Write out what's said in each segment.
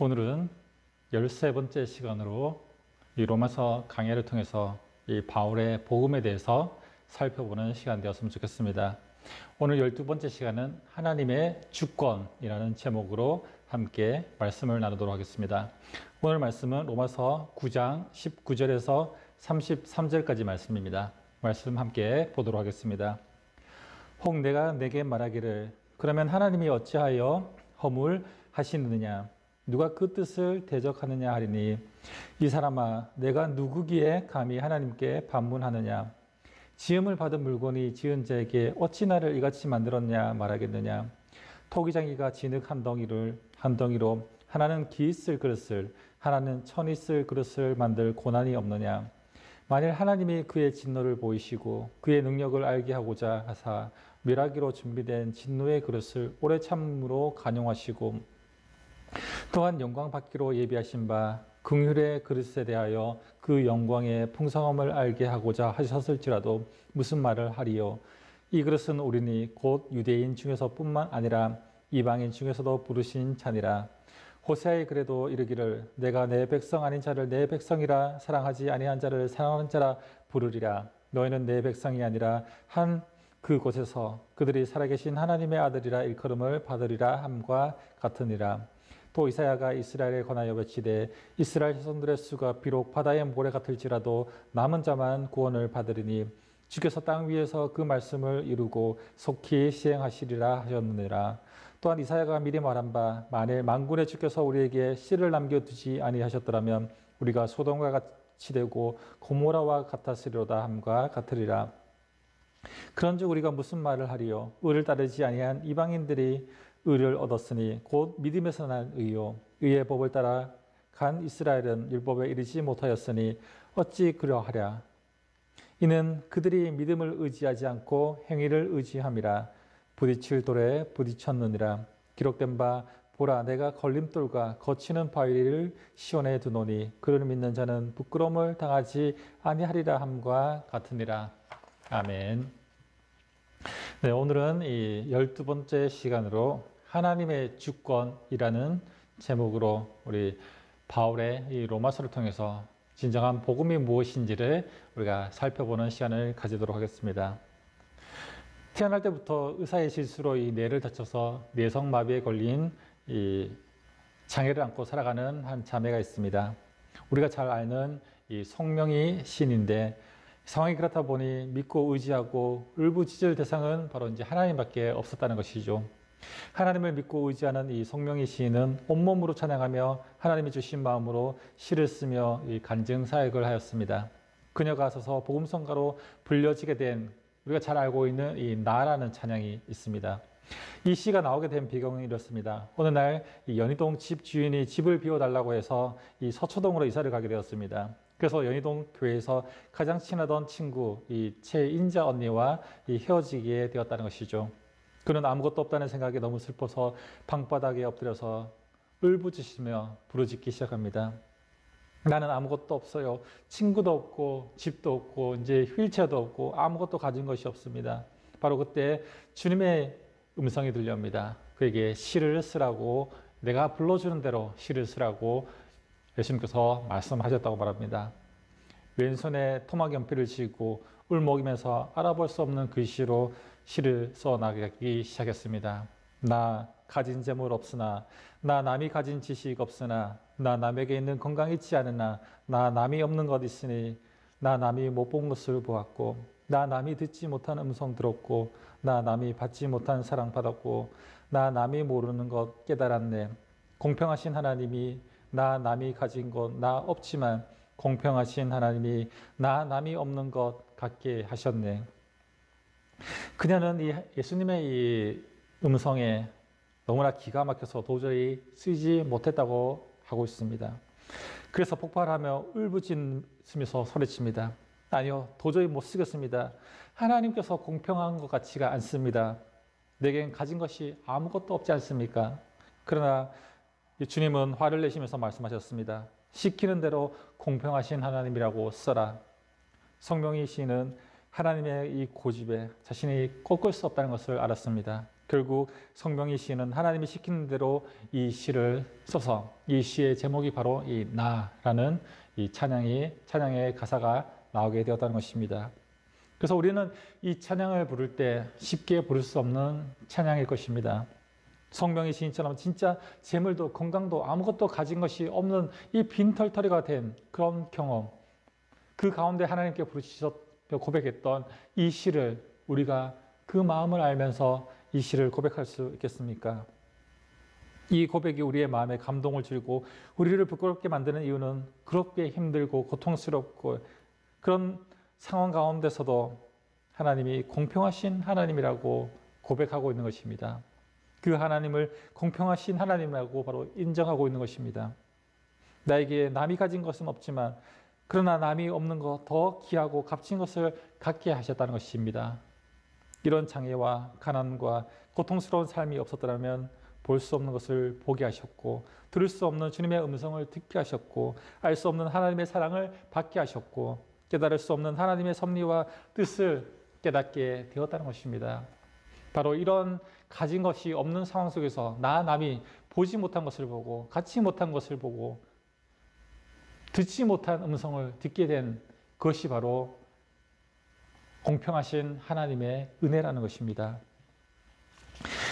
오늘은 13번째 시간으로 이 로마서 강해를 통해서 이 바울의 복음에 대해서 살펴보는 시간 되었으면 좋겠습니다. 오늘 12번째 시간은 하나님의 주권이라는 제목으로 함께 말씀을 나누도록 하겠습니다. 오늘 말씀은 로마서 9장 19절에서 33절까지 말씀입니다. 말씀 함께 보도록 하겠습니다. 혹 내가 내게 말하기를 그러면 하나님이 어찌하여 허물하시느냐 누가 그 뜻을 대적하느냐 하리니 이 사람아 내가 누구기에 감히 하나님께 반문하느냐 지음을 받은 물건이 지은 자에게 어찌 나를 이같이 만들었냐 말하겠느냐 토기장이가 진흙 한 덩이로 하나는 기 있을 그릇을 하나는 천 있을 그릇을 만들 고난이 없느냐 만일 하나님이 그의 진노를 보이시고 그의 능력을 알게 하고자 하사 멸하기로 준비된 진노의 그릇을 오래 참음으로 간용하시고 또한 영광 받기로 예비하신 바 긍휼의 그릇에 대하여 그 영광의 풍성함을 알게 하고자 하셨을지라도 무슨 말을 하리요 이 그릇은 우리니 곧 유대인 중에서뿐만 아니라 이방인 중에서도 부르신 자니라 호세아에 그래도 이르기를 내가 내 백성 아닌 자를 내 백성이라 사랑하지 아니한 자를 사랑하는 자라 부르리라 너희는 내 백성이 아니라 한 그곳에서 그들이 살아계신 하나님의 아들이라 일컬음을 받으리라 함과 같으니라 또 이사야가 이스라엘에 관하여 외치되 이스라엘 자손들의 수가 비록 바다의 모래 같을지라도 남은 자만 구원을 받으리니 주께서 땅 위에서 그 말씀을 이루고 속히 시행하시리라 하셨느니라. 또한 이사야가 미리 말한 바 만일 만군의 주께서 우리에게 씨를 남겨두지 아니하셨더라면 우리가 소돔과 같이 되고 고모라와 같았으리로다 함과 같으리라. 그런즉 우리가 무슨 말을 하리요 의를 따르지 아니한 이방인들이 의를 얻었으니 곧 믿음에서 난 의요 의의 법을 따라 간 이스라엘은 율법에 이르지 못하였으니 어찌 그러하랴 이는 그들이 믿음을 의지하지 않고 행위를 의지함이라 부딪힐 돌에 부딪혔느니라 기록된 바 보라 내가 걸림돌과 거치는 바위를 시온에 두노니 그를 믿는 자는 부끄러움을 당하지 아니하리라 함과 같으니라. 아멘. 네, 오늘은 이 12번째 시간으로 하나님의 주권이라는 제목으로 우리 바울의 이 로마서를 통해서 진정한 복음이 무엇인지를 우리가 살펴보는 시간을 가지도록 하겠습니다. 태어날 때부터 의사의 실수로 이 뇌를 다쳐서 뇌성마비에 걸린 이 장애를 안고 살아가는 한 자매가 있습니다. 우리가 잘 아는 이 송명희 시인인데 상황이 그렇다 보니 믿고 의지하고 울부짖을 대상은 바로 이제 하나님밖에 없었다는 것이죠. 하나님을 믿고 의지하는 이 송명희 시인은 온몸으로 찬양하며 하나님이 주신 마음으로 시를 쓰며 이 간증 사역을 하였습니다. 그녀가 서서 복음성가로 불려지게 된 우리가 잘 알고 있는 이 나라는 찬양이 있습니다. 이 시가 나오게 된 배경은 이렇습니다. 어느 날 이 연희동 집 주인이 집을 비워달라고 해서 이 서초동으로 이사를 가게 되었습니다. 그래서 연희동 교회에서 가장 친하던 친구 이 최인자 언니와 이 헤어지게 되었다는 것이죠. 그는 아무것도 없다는 생각에 너무 슬퍼서 방바닥에 엎드려서 울부짖으며 부르짖기 시작합니다. 나는 아무것도 없어요. 친구도 없고 집도 없고 이제 휠체어도 없고 아무것도 가진 것이 없습니다. 바로 그때 주님의 음성이 들려옵니다. 그에게 시를 쓰라고 내가 불러주는 대로 시를 쓰라고 예수님께서 말씀하셨다고 말합니다. 왼손에 토막 연필을 쥐고 울먹이면서 알아볼 수 없는 글씨로 시를 써나가기 시작했습니다. 나 가진 재물 없으나 나 남이 가진 지식 없으나 나 남에게 있는 건강 있지 않으나 나 남이 없는 것 있으니 나 남이 못 본 것을 보았고 나 남이 듣지 못한 음성 들었고 나 남이 받지 못한 사랑 받았고 나 남이 모르는 것 깨달았네. 공평하신 하나님이 나 남이 가진 것 나 없지만 공평하신 하나님이 나 남이 없는 것 갖게 하셨네. 그녀는 이 예수님의 이 음성에 너무나 기가 막혀서 도저히 쓰지 못했다고 하고 있습니다. 그래서 폭발하며 울부짖으면서 소리칩니다. 아니요, 도저히 못 쓰겠습니다. 하나님께서 공평한 것 같지가 않습니다. 내겐 가진 것이 아무것도 없지 않습니까? 그러나 주님은 화를 내시면서 말씀하셨습니다. 시키는 대로 공평하신 하나님이라고 써라. 송명희 씨는 하나님의 이 고집에 자신이 꺾을 수 없다는 것을 알았습니다. 결국 성경이 시인은 하나님이 시키는 대로 이 시를 써서 이 시의 제목이 바로 이 나라는 이 찬양의 가사가 나오게 되었다는 것입니다. 그래서 우리는 이 찬양을 부를 때 쉽게 부를 수 없는 찬양일 것입니다. 성경의 시인처럼 진짜 재물도 건강도 아무것도 가진 것이 없는 이 빈털터리가 된 그런 경험, 그 가운데 하나님께 부르짖어 고백했던 이 시를 우리가 그 마음을 알면서 이 시를 고백할 수 있겠습니까? 이 고백이 우리의 마음에 감동을 주고 우리를 부끄럽게 만드는 이유는 그렇게 힘들고 고통스럽고 그런 상황 가운데서도 하나님이 공평하신 하나님이라고 고백하고 있는 것입니다. 그 하나님을 공평하신 하나님이라고 바로 인정하고 있는 것입니다. 나에게 남이 가진 것은 없지만 그러나 남이 없는 것 더 귀하고 값진 것을 갖게 하셨다는 것입니다. 이런 장애와 가난과 고통스러운 삶이 없었더라면 볼 수 없는 것을 보게 하셨고 들을 수 없는 주님의 음성을 듣게 하셨고 알 수 없는 하나님의 사랑을 받게 하셨고 깨달을 수 없는 하나님의 섭리와 뜻을 깨닫게 되었다는 것입니다. 바로 이런 가진 것이 없는 상황 속에서 남이 보지 못한 것을 보고 갖지 못한 것을 보고 듣지 못한 음성을 듣게 된 그것이 바로 공평하신 하나님의 은혜라는 것입니다.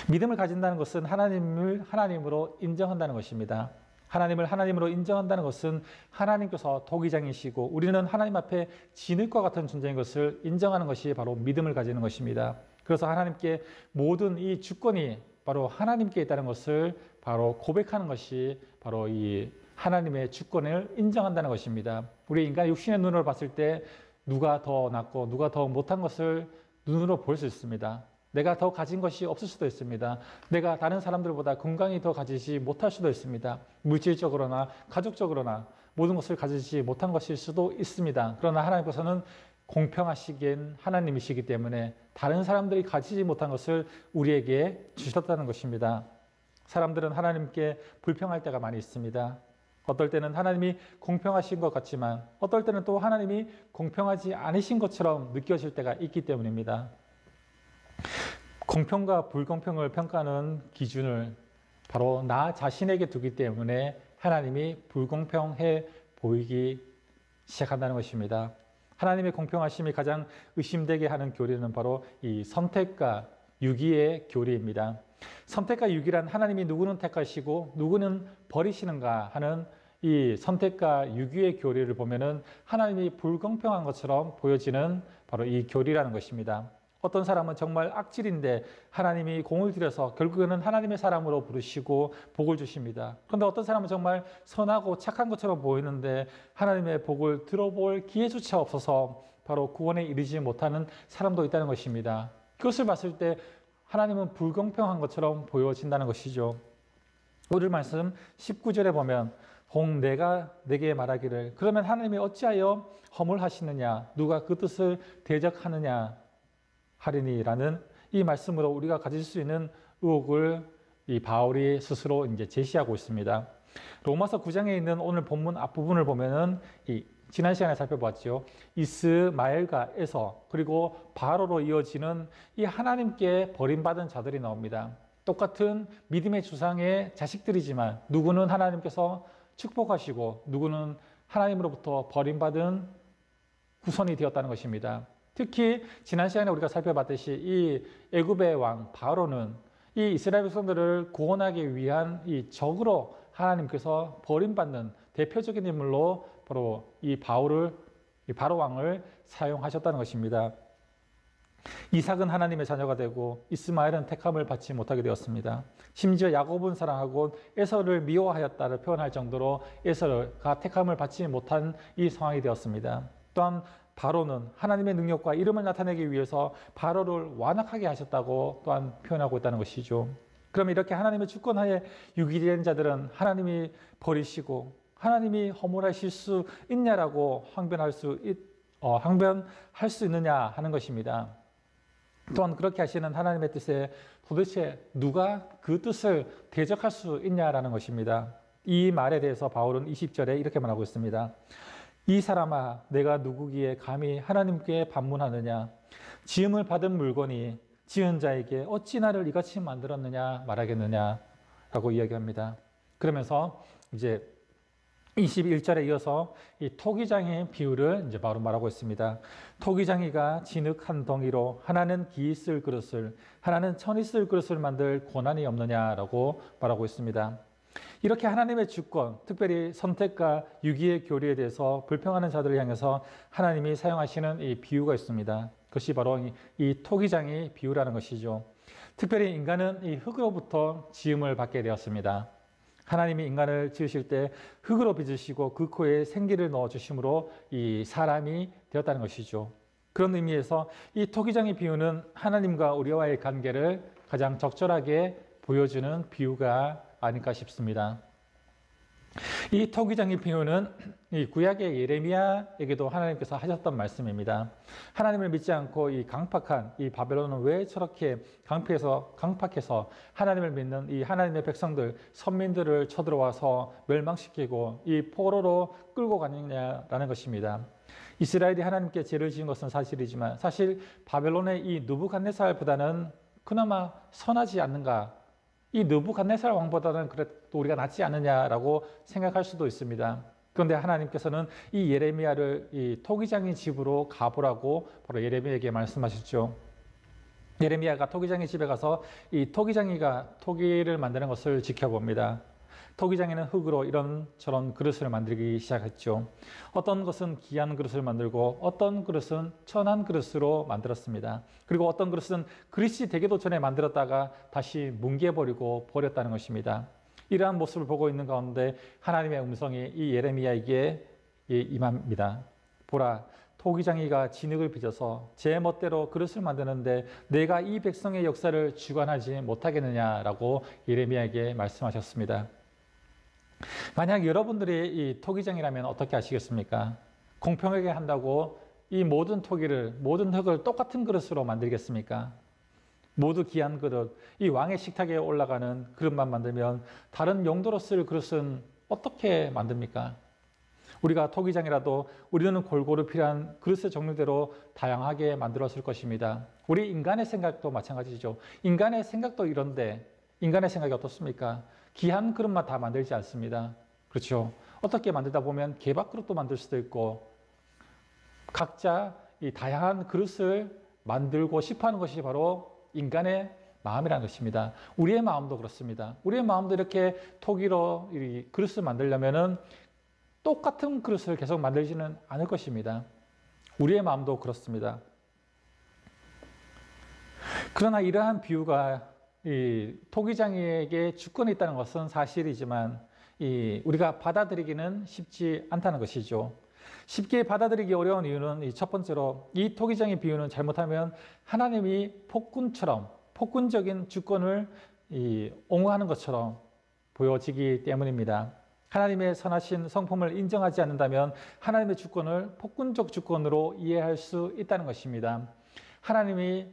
믿음을 가진다는 것은 하나님을 하나님으로 인정한다는 것입니다. 하나님을 하나님으로 인정한다는 것은 하나님께서 도기장이시고 우리는 하나님 앞에 진흙과 같은 존재인 것을 인정하는 것이 바로 믿음을 가지는 것입니다. 그래서 하나님께 모든 이 주권이 바로 하나님께 있다는 것을 바로 고백하는 것이 바로 이 하나님의 주권을 인정한다는 것입니다. 우리 인간 육신의 눈으로 봤을 때 누가 더 낫고 누가 더 못한 것을 눈으로 볼 수 있습니다. 내가 더 가진 것이 없을 수도 있습니다. 내가 다른 사람들보다 건강이 더 가지지 못할 수도 있습니다. 물질적으로나 가족적으로나 모든 것을 가지지 못한 것일 수도 있습니다. 그러나 하나님께서는 공평하시긴 하나님이시기 때문에 다른 사람들이 가지지 못한 것을 우리에게 주셨다는 것입니다. 사람들은 하나님께 불평할 때가 많이 있습니다. 어떨 때는 하나님이 공평하신 것 같지만 어떨 때는 또 하나님이 공평하지 않으신 것처럼 느껴질 때가 있기 때문입니다. 공평과 불공평을 평가하는 기준을 바로 나 자신에게 두기 때문에 하나님이 불공평해 보이기 시작한다는 것입니다. 하나님의 공평하심이 가장 의심되게 하는 교리는 바로 이 선택과 유기의 교리입니다. 선택과 유기란 하나님이 누구는 택하시고 누구는 버리시는가 하는 이 선택과 유기의 교리를 보면은 하나님이 불공평한 것처럼 보여지는 바로 이 교리라는 것입니다. 어떤 사람은 정말 악질인데 하나님이 공을 들여서 결국에는 하나님의 사람으로 부르시고 복을 주십니다. 그런데 어떤 사람은 정말 선하고 착한 것처럼 보이는데 하나님의 복을 들어볼 기회조차 없어서 바로 구원에 이르지 못하는 사람도 있다는 것입니다. 그것을 봤을 때 하나님은 불공평한 것처럼 보여진다는 것이죠. 오늘 말씀 19절에 보면 내가 내게 말하기를 그러면 하나님이 어찌하여 허물하시느냐 누가 그 뜻을 대적하느냐 하리니라는 이 말씀으로 우리가 가질 수 있는 의혹을 이 바울이 스스로 이제 제시하고 있습니다. 로마서 9장에 있는 오늘 본문 앞부분을 보면은 지난 시간에 살펴봤죠. 이스마엘과 에서 그리고 바로로 이어지는 이 하나님께 버림받은 자들이 나옵니다. 똑같은 믿음의 주상의 자식들이지만 누구는 하나님께서 축복하시고 누구는 하나님으로부터 버림받은 후손이 되었다는 것입니다. 특히 지난 시간에 우리가 살펴봤듯이 이 애굽의 왕 바로는 이 이스라엘 백성들을 구원하기 위한 이 적으로 하나님께서 버림받는 대표적인 인물로 바로 이 바로 왕을 사용하셨다는 것입니다. 이삭은 하나님의 자녀가 되고 이스마엘은 택함을 받지 못하게 되었습니다. 심지어 야곱은 사랑하고 에서를 미워하였다를 표현할 정도로 에서가 택함을 받지 못한 이 상황이 되었습니다. 또한 바로는 하나님의 능력과 이름을 나타내기 위해서 바로를 완악하게 하셨다고 또한 표현하고 있다는 것이죠. 그럼 이렇게 하나님의 주권하에 유기된 자들은 하나님이 버리시고 하나님이 허물하실 수 있냐라고 항변할 수 있느냐 하는 것입니다. 또한 그렇게 하시는 하나님의 뜻에 도대체 누가 그 뜻을 대적할 수 있냐라는 것입니다. 이 말에 대해서 바울은 20절에 이렇게 말하고 있습니다. 이 사람아 내가 누구기에 감히 하나님께 반문하느냐 지음을 받은 물건이 지은 자에게 어찌 나를 이같이 만들었느냐 말하겠느냐라고 이야기합니다. 그러면서 이제 21절에 이어서 이 토기장의 비유를 이제 바로 말하고 있습니다. 토기장이가 진흙 한 덩이로 하나는 기 있을 그릇을, 하나는 천 있을 그릇을 만들 고난이 없느냐라고 말하고 있습니다. 이렇게 하나님의 주권, 특별히 선택과 유기의 교리에 대해서 불평하는 자들을 향해서 하나님이 사용하시는 이 비유가 있습니다. 그것이 바로 이 토기장의 비유라는 것이죠. 특별히 인간은 이 흙으로부터 지음을 받게 되었습니다. 하나님이 인간을 지으실 때 흙으로 빚으시고 그 코에 생기를 넣어주심으로 이 사람이 되었다는 것이죠. 그런 의미에서 이 토기장의 비유는 하나님과 우리와의 관계를 가장 적절하게 보여주는 비유가 아닐까 싶습니다. 이 토기장의 비유는 이 구약의 예레미야에게도 하나님께서 하셨던 말씀입니다. 하나님을 믿지 않고 이 강팍한 이 바벨론은 왜 저렇게 강팍해서 하나님을 믿는 이 하나님의 백성들, 선민들을 쳐들어와서 멸망시키고 이 포로로 끌고 가느냐라는 것입니다. 이스라엘이 하나님께 죄를 지은 것은 사실이지만 사실 바벨론의 이 느부갓네살보다는 그나마 선하지 않는가? 이 느부갓네살 왕보다는 그래도 우리가 낫지 않느냐라고 생각할 수도 있습니다. 그런데 하나님께서는 이 예레미야를 이 토기장의 집으로 가보라고 바로 예레미야에게 말씀하셨죠. 예레미야가 토기장의 집에 가서 이 토기장이가 토기를 만드는 것을 지켜봅니다. 토기장이는 흙으로 이런저런 그릇을 만들기 시작했죠. 어떤 것은 귀한 그릇을 만들고 어떤 그릇은 천한 그릇으로 만들었습니다. 그리고 어떤 그릇은 그릇이 되기도 전에 만들었다가 다시 뭉개버리고 버렸다는 것입니다. 이러한 모습을 보고 있는 가운데 하나님의 음성이 이 예레미야에게 임합니다. 보라, 토기장이가 진흙을 빚어서 제 멋대로 그릇을 만드는데 내가 이 백성의 역사를 주관하지 못하겠느냐라고 예레미야에게 말씀하셨습니다. 만약 여러분들이 이 토기장이라면 어떻게 하시겠습니까? 공평하게 한다고 이 모든 토기를, 모든 흙을 똑같은 그릇으로 만들겠습니까? 모두 귀한 그릇, 이 왕의 식탁에 올라가는 그릇만 만들면 다른 용도로 쓸 그릇은 어떻게 만듭니까? 우리가 토기장이라도 우리는 골고루 필요한 그릇의 종류대로 다양하게 만들었을 것입니다. 우리 인간의 생각도 마찬가지죠. 인간의 생각도 이런데 인간의 생각이 어떻습니까? 귀한 그릇만 다 만들지 않습니다. 그렇죠? 어떻게 만들다 보면 개밥 그릇도 만들 수도 있고 각자 이 다양한 그릇을 만들고 싶어 하는 것이 바로 인간의 마음이라는 것입니다. 우리의 마음도 그렇습니다. 우리의 마음도 이렇게 토기로 이 그릇을 만들려면은 똑같은 그릇을 계속 만들지는 않을 것입니다. 우리의 마음도 그렇습니다. 그러나 이러한 비유가 이 토기장이에게 주권이 있다는 것은 사실이지만 우리가 받아들이기는 쉽지 않다는 것이죠. 쉽게 받아들이기 어려운 이유는 첫 번째로 이 토기장의 비유는 잘못하면 하나님이 폭군적인 주권을 옹호하는 것처럼 보여지기 때문입니다. 하나님의 선하신 성품을 인정하지 않는다면 하나님의 주권을 폭군적 주권으로 이해할 수 있다는 것입니다. 하나님이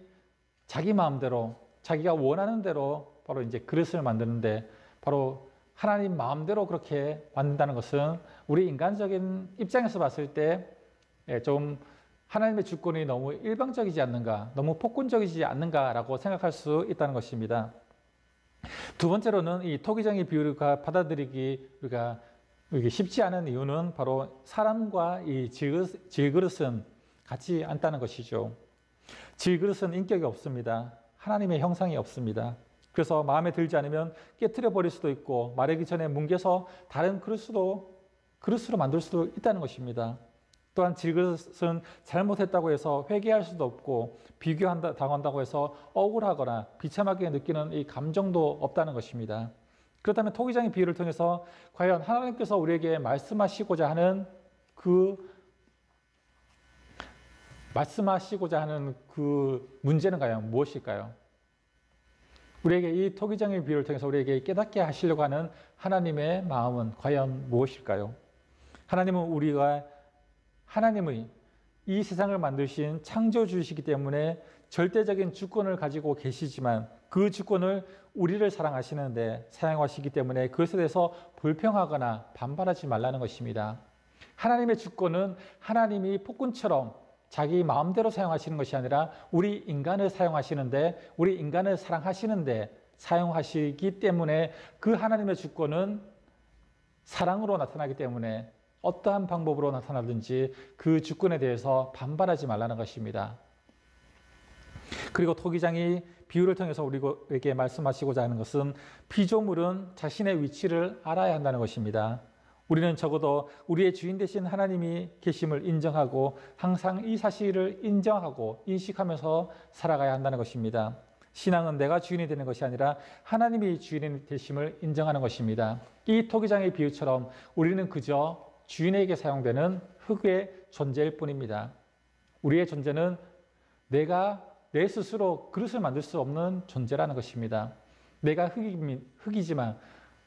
자기 마음대로 자기가 원하는 대로 바로 이제 그릇을 만드는데 바로 하나님 마음대로 그렇게 만든다는 것은 우리 인간적인 입장에서 봤을 때 좀 하나님의 주권이 너무 일방적이지 않는가, 너무 폭군적이지 않는가라고 생각할 수 있다는 것입니다. 두 번째로는 이 토기장의 비유가 받아들이기 우리가 쉽지 않은 이유는 바로 사람과 이 질그릇은 같지 않다는 것이죠. 질그릇은 인격이 없습니다. 하나님의 형상이 없습니다. 그래서 마음에 들지 않으면 깨트려 버릴 수도 있고 마르기 전에 뭉개서 다른 그릇으로 만들 수도 있다는 것입니다. 또한 질그릇은 잘못했다고 해서 회개할 수도 없고 당한다고 해서 억울하거나 비참하게 느끼는 이 감정도 없다는 것입니다. 그렇다면 토기장의 비유를 통해서 과연 하나님께서 우리에게 말씀하시고자 하는 그 문제는 과연 무엇일까요? 우리에게 이 토기장의 비유를 통해서 우리에게 깨닫게 하시려고 하는 하나님의 마음은 과연 무엇일까요? 하나님의 이 세상을 만드신 창조주이시기 때문에 절대적인 주권을 가지고 계시지만 그 주권을 우리를 사랑하시는데 사용하시기 때문에 그것에 대해서 불평하거나 반발하지 말라는 것입니다. 하나님의 주권은 하나님이 폭군처럼 자기 마음대로 사용하시는 것이 아니라 우리 인간을 사용하시는데, 우리 인간을 사랑하시는데 사용하시기 때문에 그 하나님의 주권은 사랑으로 나타나기 때문에 어떠한 방법으로 나타나든지 그 주권에 대해서 반발하지 말라는 것입니다. 그리고 토기장이 비유를 통해서 우리에게 말씀하시고자 하는 것은 피조물은 자신의 위치를 알아야 한다는 것입니다. 우리는 적어도 우리의 주인 되신 하나님이 계심을 인정하고 항상 이 사실을 인정하고 인식하면서 살아가야 한다는 것입니다. 신앙은 내가 주인이 되는 것이 아니라 하나님이 주인이 되심을 인정하는 것입니다. 이 토기장의 비유처럼 우리는 그저 주인에게 사용되는 흙의 존재일 뿐입니다. 우리의 존재는 내가 내 스스로 그릇을 만들 수 없는 존재라는 것입니다. 내가 흙이지만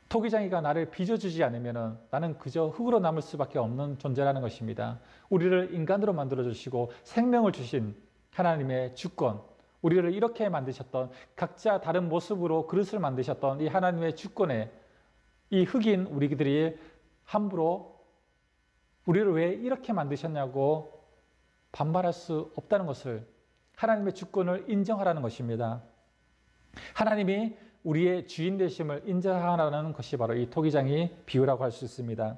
토기장이가 나를 빚어주지 않으면 나는 그저 흙으로 남을 수밖에 없는 존재라는 것입니다. 우리를 인간으로 만들어주시고 생명을 주신 하나님의 주권, 우리를 이렇게 만드셨던, 각자 다른 모습으로 그릇을 만드셨던 이 하나님의 주권에 이 흙인 우리들이 함부로 우리를 왜 이렇게 만드셨냐고 반발할 수 없다는 것을, 하나님의 주권을 인정하라는 것입니다. 하나님이 우리의 주인 되심을 인정하라는 것이 바로 이 토기장이 비유라고 할 수 있습니다.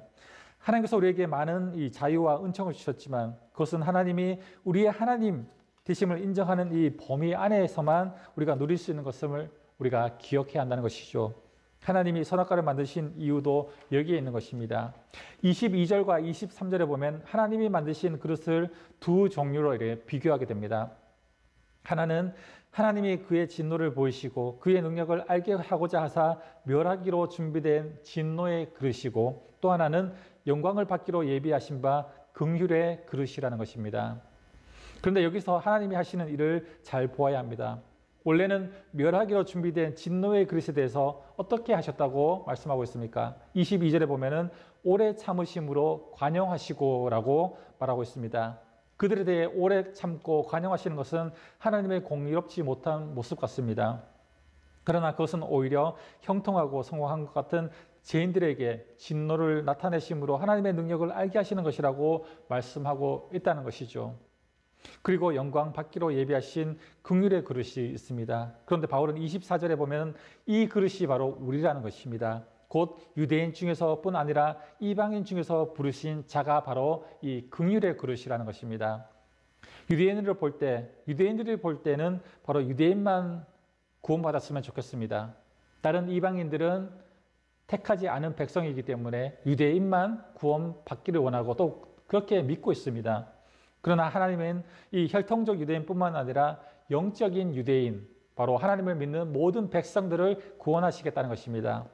하나님께서 우리에게 많은 이 자유와 은총을 주셨지만 그것은 하나님이 우리의 하나님 되심을 인정하는 이 범위 안에서만 우리가 누릴 수 있는 것을 우리가 기억해야 한다는 것이죠. 하나님이 선악과를 만드신 이유도 여기에 있는 것입니다. 22절과 23절에 보면 하나님이 만드신 그릇을 두 종류로 이렇게 비교하게 됩니다. 하나는 하나님이 그의 진노를 보이시고 그의 능력을 알게 하고자 하사 멸하기로 준비된 진노의 그릇이고, 또 하나는 영광을 받기로 예비하신 바 긍휼의 그릇이라는 것입니다. 그런데 여기서 하나님이 하시는 일을 잘 보아야 합니다. 원래는 멸하기로 준비된 진노의 그릇에 대해서 어떻게 하셨다고 말씀하고 있습니까? 22절에 보면은 오래 참으심으로 관용하시고라고 말하고 있습니다. 그들에 대해 오래 참고 관용하시는 것은 하나님의 공의롭지 못한 모습 같습니다. 그러나 그것은 오히려 형통하고 성공한 것 같은 죄인들에게 진노를 나타내심으로 하나님의 능력을 알게 하시는 것이라고 말씀하고 있다는 것이죠. 그리고 영광 받기로 예비하신 긍휼의 그릇이 있습니다. 그런데 바울은 24절에 보면 이 그릇이 바로 우리라는 것입니다. 곧 유대인 중에서뿐 아니라 이방인 중에서 부르신 자가 바로 이 긍휼의 그릇이라는 것입니다. 유대인들을 볼 때는 바로 유대인만 구원받았으면 좋겠습니다. 다른 이방인들은 택하지 않은 백성이기 때문에 유대인만 구원받기를 원하고 또 그렇게 믿고 있습니다. 그러나 하나님은 이 혈통적 유대인뿐만 아니라 영적인 유대인, 바로 하나님을 믿는 모든 백성들을 구원하시겠다는 것입니다.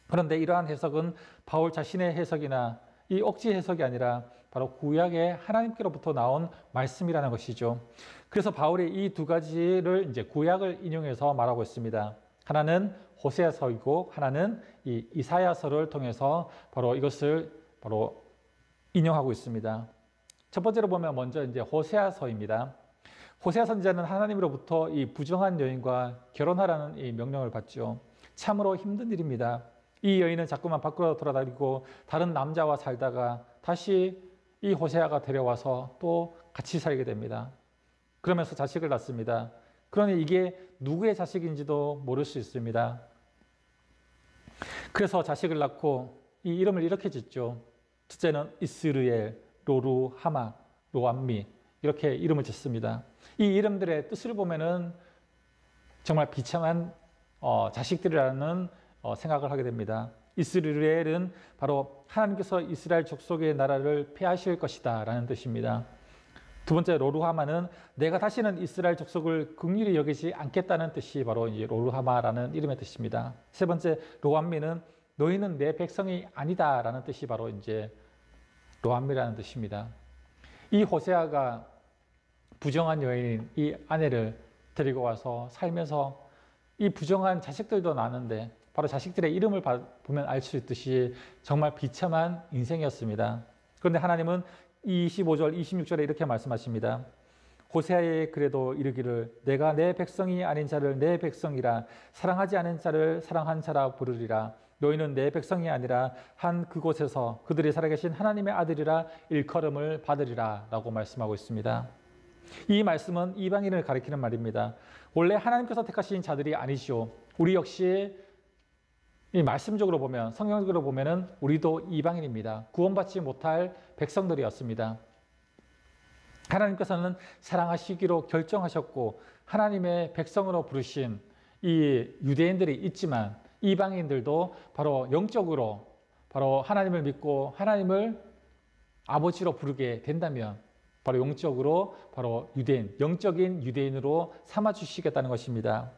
그런데 이러한 해석은 바울 자신의 해석이나 이 억지 해석이 아니라 바로 구약의 하나님께로부터 나온 말씀이라는 것이죠. 그래서 바울이 이 두 가지를 이제 구약을 인용해서 말하고 있습니다. 하나는 호세아서이고 하나는 이 이사야서를 통해서 바로 이것을 바로 인용하고 있습니다. 첫 번째로 보면 먼저 이제 호세아서입니다. 호세아 선지자는 하나님으로부터 이 부정한 여인과 결혼하라는 이 명령을 받죠. 참으로 힘든 일입니다. 이 여인은 자꾸만 밖으로 돌아다니고 다른 남자와 살다가 다시 이 호세아가 데려와서 또 같이 살게 됩니다. 그러면서 자식을 낳습니다. 그러니 이게 누구의 자식인지도 모를 수 있습니다. 그래서 자식을 낳고 이 이름을 이렇게 짓죠. 첫째는 이스르엘, 로루하마, 로암미, 이렇게 이름을 짓습니다. 이 이름들의 뜻을 보면은 정말 비참한 자식들이라는 생각을 하게 됩니다. 이스라엘은 바로 하나님께서 이스라엘 족속의 나라를 폐하실 것이다 라는 뜻입니다. 두 번째 로루하마는 내가 다시는 이스라엘 족속을 긍휼히 여기지 않겠다는 뜻이 바로 이 로루하마라는 이름의 뜻입니다. 세 번째 로암미는 너희는 내 백성이 아니다 라는 뜻이 바로 이제 로암미라는 뜻입니다. 이 호세아가 부정한 여인인 이 아내를 데리고 와서 살면서 이 부정한 자식들도 낳는데 바로 자식들의 이름을 보면 알 수 있듯이 정말 비참한 인생이었습니다. 그런데 하나님은 25절, 26절에 이렇게 말씀하십니다. 호세아의 그래도 이르기를 내가 내 백성이 아닌 자를 내 백성이라 사랑하지 않은 자를 사랑한 자라 부르리라. 너희는 내 백성이 아니라 한 그곳에서 그들이 살아계신 하나님의 아들이라 일컬음을 받으리라 라고 말씀하고 있습니다. 이 말씀은 이방인을 가리키는 말입니다. 원래 하나님께서 택하신 자들이 아니시오. 우리 역시 이 말씀적으로 보면, 성경적으로 보면은 우리도 이방인입니다. 구원받지 못할 백성들이었습니다. 하나님께서는 사랑하시기로 결정하셨고 하나님의 백성으로 부르신 이 유대인들이 있지만 이방인들도 바로 영적으로 바로 하나님을 믿고 하나님을 아버지로 부르게 된다면 바로 영적으로 바로 유대인, 영적인 유대인으로 삼아주시겠다는 것입니다.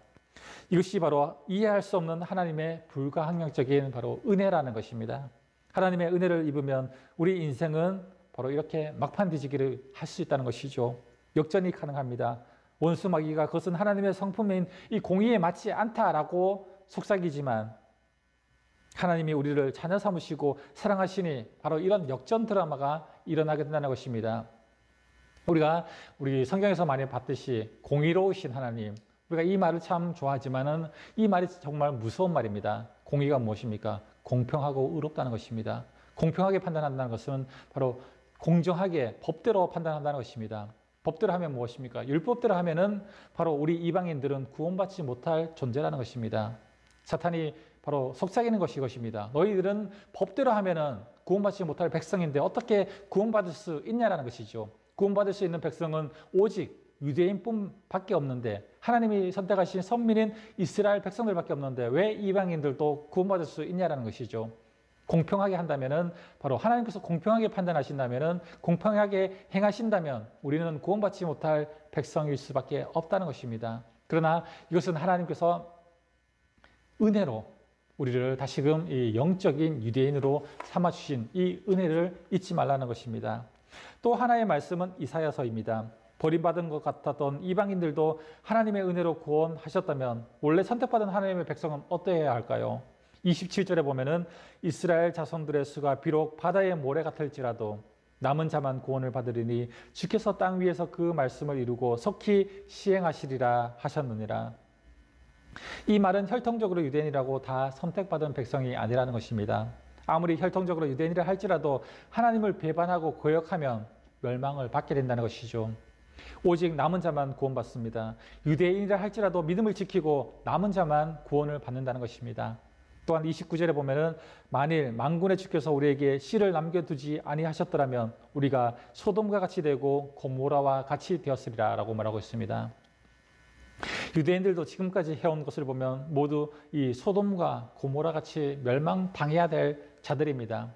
이것이 바로 이해할 수 없는 하나님의 불가항력적인 바로 은혜라는 것입니다. 하나님의 은혜를 입으면 우리 인생은 바로 이렇게 막판 뒤지기를 할 수 있다는 것이죠. 역전이 가능합니다. 원수 마귀가 그것은 하나님의 성품인 이 공의에 맞지 않다라고 속삭이지만 하나님이 우리를 자녀 삼으시고 사랑하시니 바로 이런 역전 드라마가 일어나게 된다는 것입니다. 우리 성경에서 많이 봤듯이 공의로우신 하나님, 우리가 이 말을 참 좋아하지만은 이 말이 정말 무서운 말입니다. 공의가 무엇입니까? 공평하고 의롭다는 것입니다. 공평하게 판단한다는 것은 바로 공정하게 법대로 판단한다는 것입니다. 법대로 하면 무엇입니까? 율법대로 하면은 바로 우리 이방인들은 구원받지 못할 존재라는 것입니다. 사탄이 바로 속삭이는 것이 이것입니다. 너희들은 법대로 하면은 구원받지 못할 백성인데 어떻게 구원받을 수 있냐라는 것이죠. 구원받을 수 있는 백성은 오직 유대인뿐밖에 없는데 하나님이 선택하신 선민인 이스라엘 백성들밖에 없는데 왜 이방인들도 구원받을 수 있냐라는 것이죠. 공평하게 한다면은 바로 하나님께서 공평하게 판단하신다면은 공평하게 행하신다면 우리는 구원받지 못할 백성일 수밖에 없다는 것입니다. 그러나 이것은 하나님께서 은혜로 우리를 다시금 이 영적인 유대인으로 삼아주신 이 은혜를 잊지 말라는 것입니다. 또 하나의 말씀은 이사야서입니다. 버림받은 것 같았던 이방인들도 하나님의 은혜로 구원하셨다면 원래 선택받은 하나님의 백성은 어떠해야 할까요? 27절에 보면은 이스라엘 자손들의 수가 비록 바다의 모래 같을지라도 남은 자만 구원을 받으리니 주께서 땅 위에서 그 말씀을 이루고 속히 시행하시리라 하셨느니라. 이 말은 혈통적으로 유대인이라고 다 선택받은 백성이 아니라는 것입니다. 아무리 혈통적으로 유대인이라 할지라도 하나님을 배반하고 거역하면 멸망을 받게 된다는 것이죠. 오직 남은 자만 구원받습니다. 유대인이라 할지라도 믿음을 지키고 남은 자만 구원을 받는다는 것입니다. 또한 29절에 보면은 만일 만군의 주께서 우리에게 씨를 남겨두지 아니하셨더라면 우리가 소돔과 같이 되고 고모라와 같이 되었으리라 라고 말하고 있습니다. 유대인들도 지금까지 해온 것을 보면 모두 이 소돔과 고모라 같이 멸망당해야 될 자들입니다.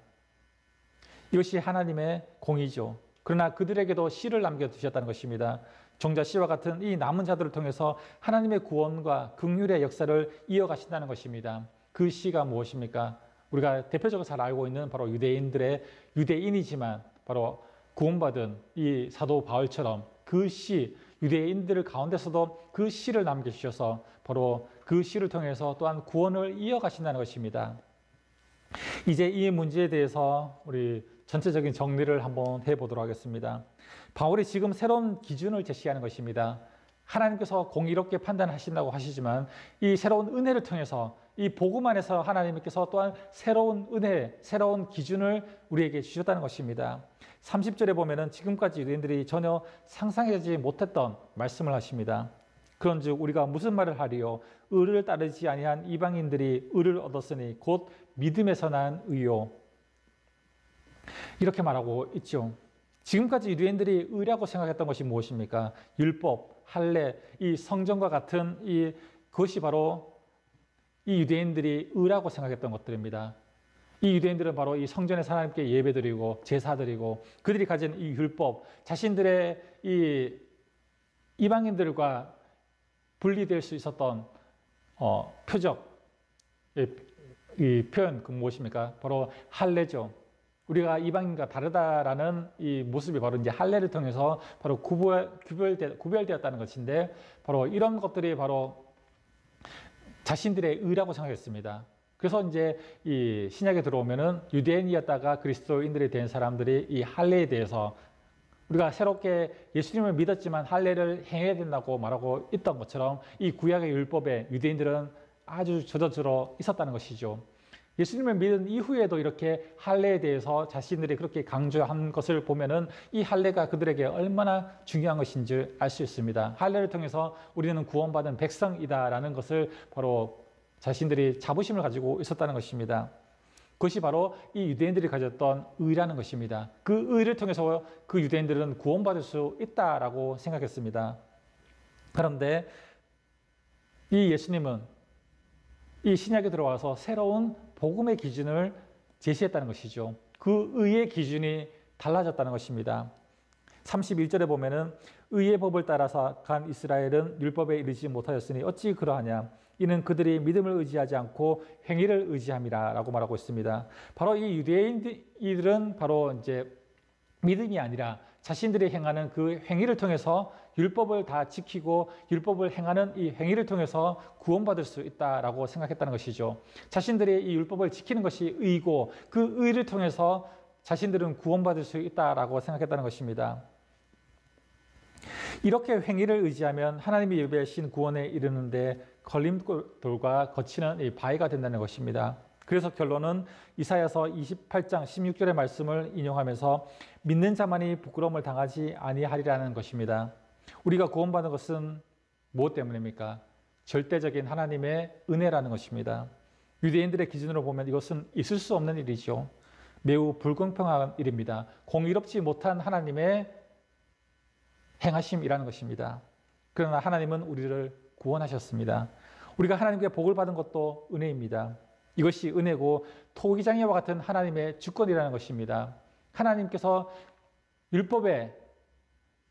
이것이 하나님의 공의죠. 그러나 그들에게도 씨를 남겨두셨다는 것입니다. 종자 씨와 같은 이 남은 자들을 통해서 하나님의 구원과 긍휼의 역사를 이어가신다는 것입니다. 그 씨가 무엇입니까? 우리가 대표적으로 잘 알고 있는 바로 유대인이지만 바로 구원받은 이 사도 바울처럼 그 씨, 유대인들 가운데서도 그 씨를 남겨주셔서 바로 그 씨를 통해서 또한 구원을 이어가신다는 것입니다. 이제 이 문제에 대해서 우리 전체적인 정리를 한번 해보도록 하겠습니다. 바울이 지금 새로운 기준을 제시하는 것입니다. 하나님께서 공의롭게 판단하신다고 하시지만 이 새로운 은혜를 통해서 이 복음 안에서 하나님께서 또한 새로운 은혜, 새로운 기준을 우리에게 주셨다는 것입니다. 30절에 보면은 지금까지 유대인들이 전혀 상상하지 못했던 말씀을 하십니다. 그런즉 우리가 무슨 말을 하리요? 의를 따르지 아니한 이방인들이 의를 얻었으니 곧 믿음에서 난 의요. 이렇게 말하고 있죠. 지금까지 유대인들이 의라고 생각했던 것이 무엇입니까? 율법, 할례, 이 성전과 같은 그것이 바로 이 유대인들이 의라고 생각했던 것들입니다. 이 유대인들은 바로 이 성전에서 하나님께 예배드리고 제사드리고 그들이 가진 이 율법, 자신들의 이 이방인들과 분리될 수 있었던 표적, 이 표현 그 무엇입니까? 바로 할례죠. 우리가 이방인과 다르다라는 이 모습이 바로 이제 할례를 통해서 바로 구별되었다는 것인데 바로 이런 것들이 바로 자신들의 의라고 생각했습니다. 그래서 이제 이 신약에 들어오면은 유대인이었다가 그리스도인들이 된 사람들이 이 할례에 대해서 우리가 새롭게 예수님을 믿었지만 할례를 행해야 된다고 말하고 있던 것처럼 이 구약의 율법에 유대인들은 아주 젖어들어 있었다는 것이죠. 예수님을 믿은 이후에도 이렇게 할례에 대해서 자신들이 그렇게 강조한 것을 보면은 이 할례가 그들에게 얼마나 중요한 것인지 알 수 있습니다. 할례를 통해서 우리는 구원받은 백성이다라는 것을 바로 자신들이 자부심을 가지고 있었다는 것입니다. 그것이 바로 이 유대인들이 가졌던 의라는 것입니다. 그 의를 통해서 그 유대인들은 구원받을 수 있다라고 생각했습니다. 그런데 이 예수님은 이 신약에 들어와서 새로운 복음의 기준을 제시했다는 것이죠. 그 의의 기준이 달라졌다는 것입니다. 31절에 보면은 의의 법을 따라서 간 이스라엘은 율법에 이르지 못하였으니 어찌 그러하냐. 이는 그들이 믿음을 의지하지 않고 행위를 의지함이라 라고 말하고 있습니다. 바로 이 유대인들은 바로 이제 믿음이 아니라 자신들이 행하는 그 행위를 통해서 율법을 다 지키고 율법을 행하는 이 행위를 통해서 구원받을 수 있다라고 생각했다는 것이죠. 자신들이 이 율법을 지키는 것이 의고 그 의를 통해서 자신들은 구원받을 수 있다라고 생각했다는 것입니다. 이렇게 행위를 의지하면 하나님이 예비하신 구원에 이르는데 걸림돌과 거치는 이 바위가 된다는 것입니다. 그래서 결론은 이사야서 28장 16절의 말씀을 인용하면서 믿는 자만이 부끄러움을 당하지 아니하리라는 것입니다. 우리가 구원받는 것은 무엇 때문입니까? 절대적인 하나님의 은혜라는 것입니다. 유대인들의 기준으로 보면 이것은 있을 수 없는 일이죠. 매우 불공평한 일입니다. 공의롭지 못한 하나님의 행하심이라는 것입니다. 그러나 하나님은 우리를 구원하셨습니다. 우리가 하나님께 복을 받은 것도 은혜입니다. 이것이 은혜고 토기장애와 같은 하나님의 주권이라는 것입니다. 하나님께서 율법에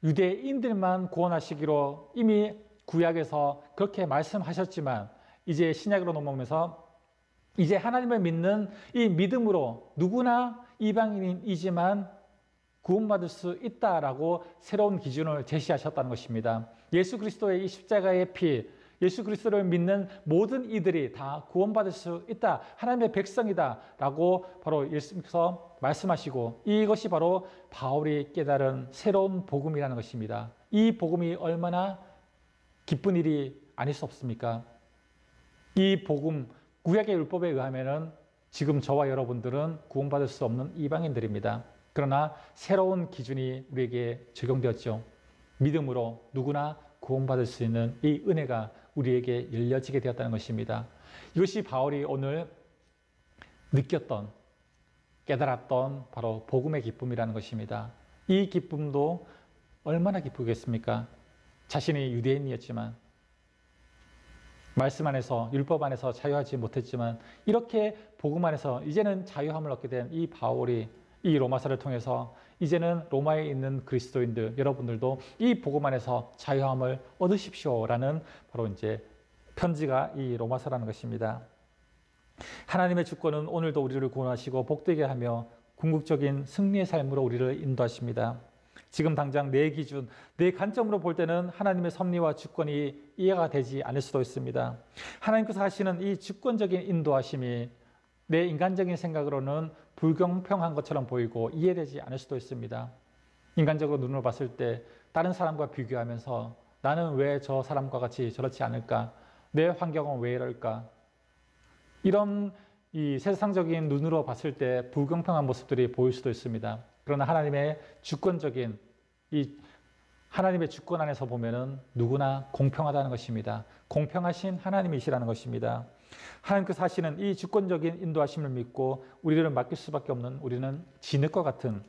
유대인들만 구원하시기로 이미 구약에서 그렇게 말씀하셨지만 이제 신약으로 넘어오면서 이제 하나님을 믿는 이 믿음으로 누구나 이방인이지만 구원받을 수 있다라고 새로운 기준을 제시하셨다는 것입니다. 예수 그리스도의 이 십자가의 피, 예수 그리스도를 믿는 모든 이들이 다 구원받을 수 있다. 하나님의 백성이다. 라고 바로 예수님께서 말씀하시고 이것이 바로 바울이 깨달은 새로운 복음이라는 것입니다. 이 복음이 얼마나 기쁜 일이 아닐 수 없습니까? 이 복음, 구약의 율법에 의하면은 지금 저와 여러분들은 구원받을 수 없는 이방인들입니다. 그러나 새로운 기준이 우리에게 적용되었죠. 믿음으로 누구나 구원받을 수 있는 이 은혜가 우리에게 열려지게 되었다는 것입니다. 이것이 바울이 오늘 느꼈던, 깨달았던 바로 복음의 기쁨이라는 것입니다. 이 기쁨도 얼마나 기쁘겠습니까? 자신이 유대인이었지만 말씀 안에서 율법 안에서 자유하지 못했지만 이렇게 복음 안에서 이제는 자유함을 얻게 된 이 바울이 이 로마서를 통해서 이제는 로마에 있는 그리스도인들 여러분들도 이 복음 안에서 자유함을 얻으십시오라는 바로 이제 편지가 이 로마서라는 것입니다. 하나님의 주권은 오늘도 우리를 구원하시고 복되게 하며 궁극적인 승리의 삶으로 우리를 인도하십니다. 지금 당장 내 기준, 내 관점으로 볼 때는 하나님의 섭리와 주권이 이해가 되지 않을 수도 있습니다. 하나님께서 하시는 이 주권적인 인도하심이 내 인간적인 생각으로는 불공평한 것처럼 보이고 이해되지 않을 수도 있습니다. 인간적으로 눈으로 봤을 때 다른 사람과 비교하면서 나는 왜 저 사람과 같이 저렇지 않을까? 내 환경은 왜 이럴까? 이런 이 세상적인 눈으로 봤을 때 불공평한 모습들이 보일 수도 있습니다. 그러나 하나님의 주권적인 이 하나님의 주권 안에서 보면은 누구나 공평하다는 것입니다. 공평하신 하나님이시라는 것입니다. 하나님께서 하시는 이 주권적인 인도하심을 믿고 우리를 맡길 수밖에 없는 우리는 진흙과 같은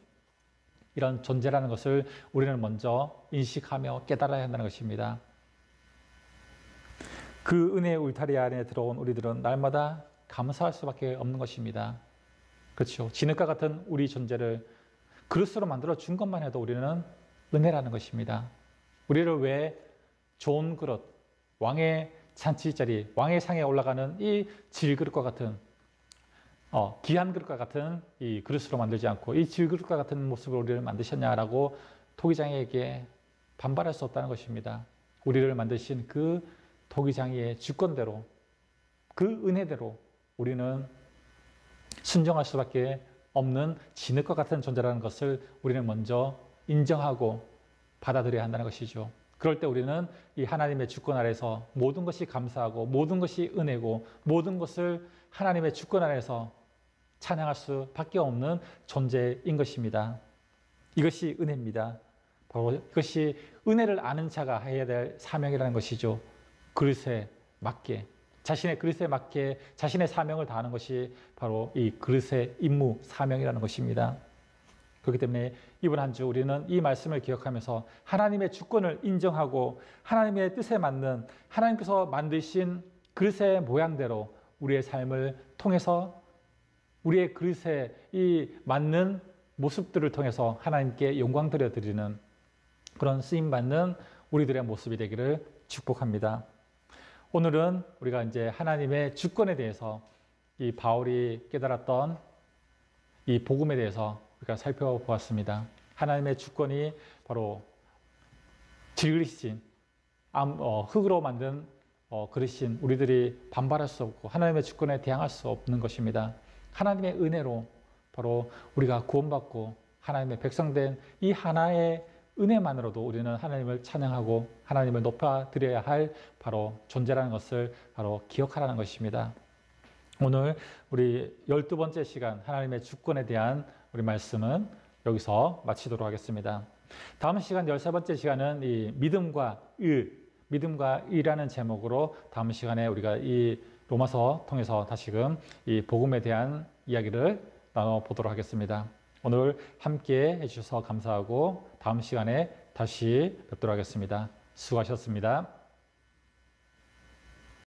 이런 존재라는 것을 우리는 먼저 인식하며 깨달아야 한다는 것입니다. 그 은혜의 울타리 안에 들어온 우리들은 날마다 감사할 수밖에 없는 것입니다. 그렇죠. 진흙과 같은 우리 존재를 그릇으로 만들어 준 것만 해도 우리는 은혜라는 것입니다. 우리를 왜 좋은 그릇, 왕의 잔치자리, 왕의 상에 올라가는 이 질그릇과 같은 귀한 그릇과 같은 이 그릇으로 만들지 않고 이 질그릇과 같은 모습으로 우리를 만드셨냐라고 토기장이에게 반발할 수 없다는 것입니다. 우리를 만드신 그 토기장이의 주권대로 그 은혜대로 우리는 순종할 수밖에 없는 진흙과 같은 존재라는 것을 우리는 먼저 인정하고 받아들여야 한다는 것이죠. 그럴 때 우리는 이 하나님의 주권 아래서 모든 것이 감사하고 모든 것이 은혜고 모든 것을 하나님의 주권 아래서 찬양할 수밖에 없는 존재인 것입니다. 이것이 은혜입니다. 바로 이것이 은혜를 아는 자가 해야 될 사명이라는 것이죠. 그릇에 맞게, 자신의 그릇에 맞게 자신의 사명을 다하는 것이 바로 이 그릇의 임무, 사명이라는 것입니다. 그렇기 때문에 이번 한 주 우리는 이 말씀을 기억하면서 하나님의 주권을 인정하고 하나님의 뜻에 맞는 하나님께서 만드신 그릇의 모양대로 우리의 삶을 통해서 우리의 그릇에 이 맞는 모습들을 통해서 하나님께 영광 드려드리는 그런 쓰임받는 우리들의 모습이 되기를 축복합니다. 오늘은 우리가 이제 하나님의 주권에 대해서 이 바울이 깨달았던 이 복음에 대해서 우리가 살펴보았습니다. 하나님의 주권이 바로 질그릇인 흙으로 만든 그릇인 우리들이 반발할 수 없고 하나님의 주권에 대항할 수 없는 것입니다. 하나님의 은혜로 바로 우리가 구원받고 하나님의 백성된 이 하나의 은혜만으로도 우리는 하나님을 찬양하고 하나님을 높여드려야 할 바로 존재라는 것을 바로 기억하라는 것입니다. 오늘 우리 12번째 시간 하나님의 주권에 대한 우리 말씀은 여기서 마치도록 하겠습니다. 다음 시간 13번째 시간은 이 믿음과 의라는 제목으로 다음 시간에 우리가 이 로마서 통해서 다시금 이 복음에 대한 이야기를 나눠보도록 하겠습니다. 오늘 함께 해주셔서 감사하고 다음 시간에 다시 뵙도록 하겠습니다. 수고하셨습니다.